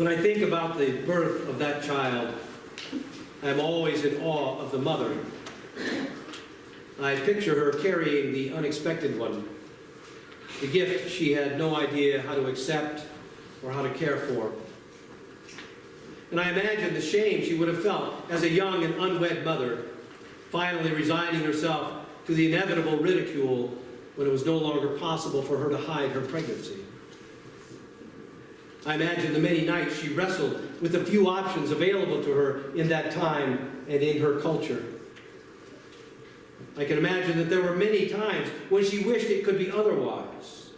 When I think about the birth of that child, I'm always in awe of the mother. I picture her carrying the unexpected one, the gift she had no idea how to accept or how to care for. And I imagine the shame she would have felt as a young and unwed mother, finally resigning herself to the inevitable ridicule when it was no longer possible for her to hide her pregnancy. I imagine the many nights she wrestled with the few options available to her in that time and in her culture. I can imagine that there were many times when she wished it could be otherwise,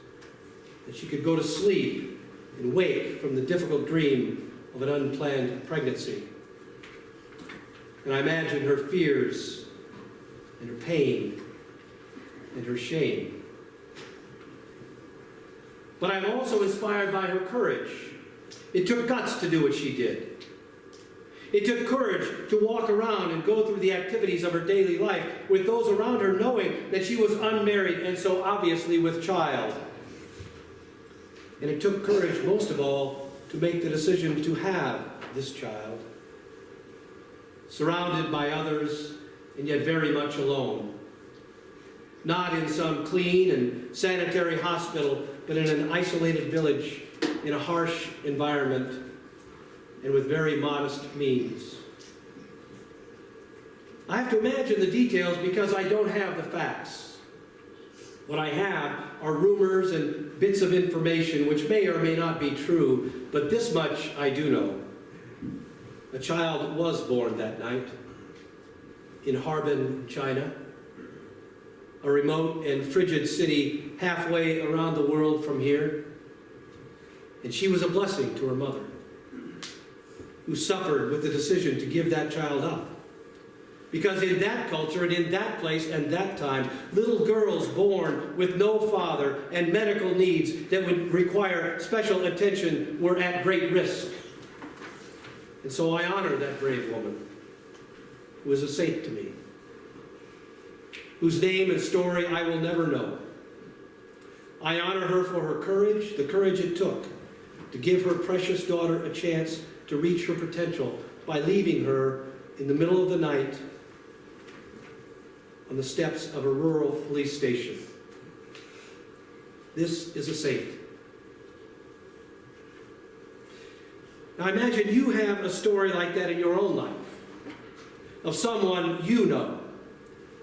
that she could go to sleep and wake from the difficult dream of an unplanned pregnancy. And I imagine her fears and her pain and her shame. But I'm also inspired by her courage. It took guts to do what she did. It took courage to walk around and go through the activities of her daily life with those around her knowing that she was unmarried and so obviously with child. And it took courage, most of all, to make the decision to have this child, surrounded by others and yet very much alone. Not in some clean and sanitary hospital, but in an isolated village, in a harsh environment, and with very modest means. I have to imagine the details because I don't have the facts. What I have are rumors and bits of information which may or may not be true, but this much I do know. A child was born that night in Harbin, China, a remote and frigid city halfway around the world from here. And she was a blessing to her mother, who suffered with the decision to give that child up. Because in that culture and in that place and that time, little girls born with no father and medical needs that would require special attention were at great risk. And so I honor that brave woman, who is a saint to me, whose name and story I will never know. I honor her for her courage, the courage it took to give her precious daughter a chance to reach her potential by leaving her in the middle of the night on the steps of a rural police station. This is a saint. Now imagine you have a story like that in your own life, of someone you know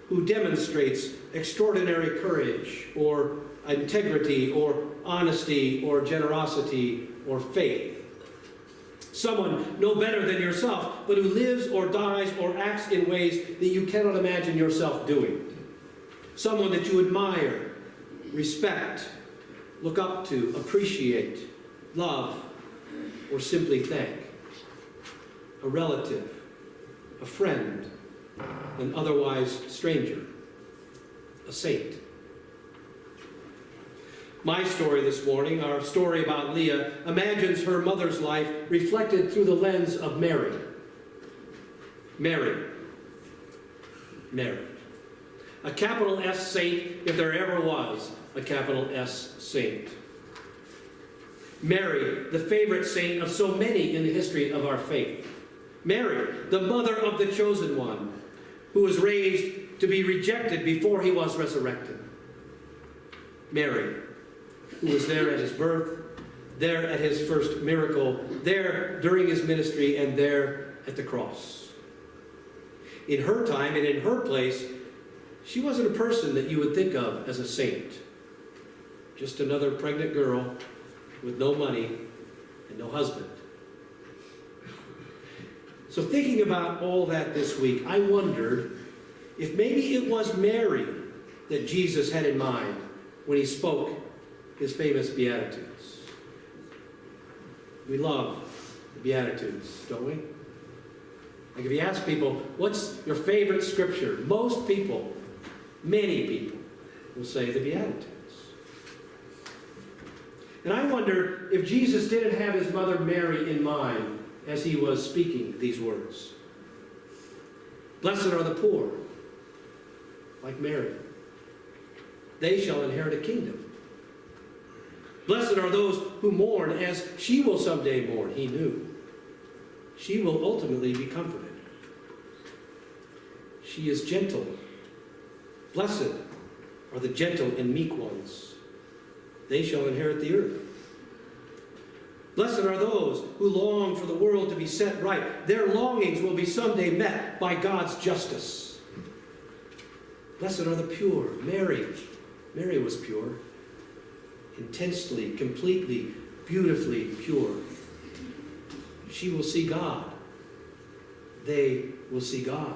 who demonstrates extraordinary courage or integrity or honesty or generosity or faith. Someone no better than yourself, but who lives or dies or acts in ways that you cannot imagine yourself doing. Someone that you admire, respect, look up to, appreciate, love, or simply thank. A relative, a friend, an otherwise stranger, a saint. My story this morning, our story about Leah, imagines her mother's life reflected through the lens of Mary. Mary. Mary. A capital S saint, if there ever was a capital S saint. Mary, the favorite saint of so many in the history of our faith. Mary, the mother of the chosen one, who was raised to be rejected before he was resurrected. Mary, who was there at his birth, there at his first miracle, there during his ministry, and there at the cross. In her time and in her place, she wasn't a person that you would think of as a saint. Just another pregnant girl with no money and no husband. So thinking about all that this week, I wondered if maybe it was Mary that Jesus had in mind when he spoke his famous Beatitudes. We love the Beatitudes, don't we? Like if you ask people, what's your favorite scripture? Most people, many people, will say the Beatitudes. And I wonder if Jesus didn't have his mother Mary in mind as he was speaking these words. Blessed are the poor, like Mary. They shall inherit a kingdom. Blessed are those who mourn, as she will someday mourn. He knew. She will ultimately be comforted. She is gentle. Blessed are the gentle and meek ones. They shall inherit the earth. Blessed are those who long for the world to be set right. Their longings will be someday met by God's justice. Blessed are the pure. Mary was pure. Intensely, completely, beautifully pure. She will see God. They will see God.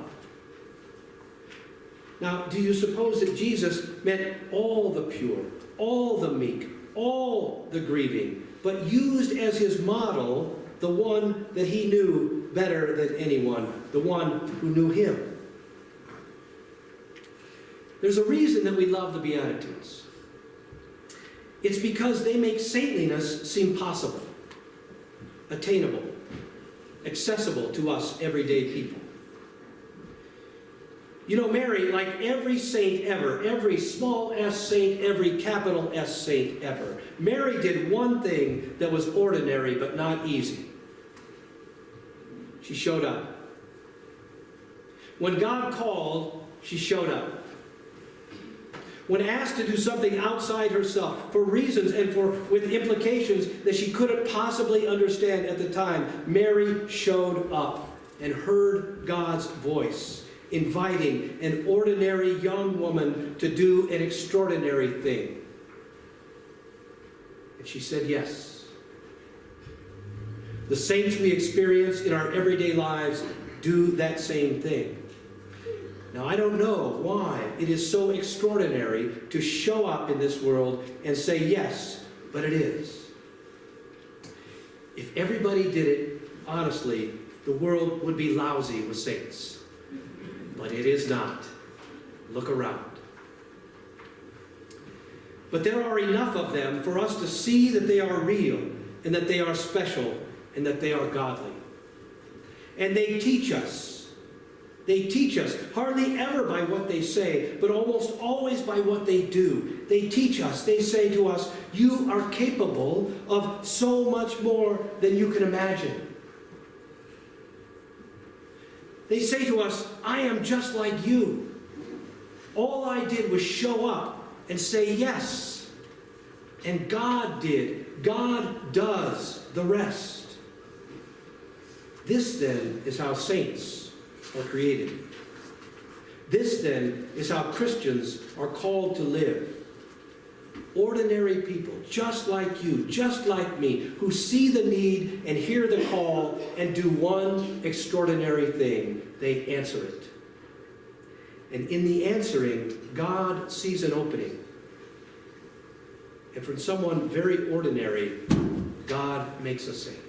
Now, do you suppose that Jesus meant all the pure, all the meek, all the grieving, but used as his model the one that he knew better than anyone, the one who knew him? There's a reason that we love the Beatitudes. It's because they make saintliness seem possible, attainable, accessible to us everyday people. You know, Mary, like every saint ever, every small s saint, every capital S saint ever, Mary did one thing that was ordinary but not easy. She showed up. When God called, she showed up. When asked to do something outside herself, for reasons and with implications that she couldn't possibly understand at the time, Mary showed up and heard God's voice, inviting an ordinary young woman to do an extraordinary thing. And she said yes. The saints we experience in our everyday lives do that same thing. Now, I don't know why it is so extraordinary to show up in this world and say yes, but it is. If everybody did it honestly, the world would be lousy with saints. But it is not. Look around. But there are enough of them for us to see that they are real, and that they are special, and that they are godly. And they teach us. They teach us, hardly ever by what they say, but almost always by what they do. They teach us. They say to us, you are capable of so much more than you can imagine. They say to us, I am just like you. All I did was show up and say yes. And God did. God does the rest. This, then, is how saints are created. This, then, is how Christians are called to live. Ordinary people, just like you, just like me, who see the need and hear the call and do one extraordinary thing. They answer it. And in the answering, God sees an opening. And from someone very ordinary, God makes a saint.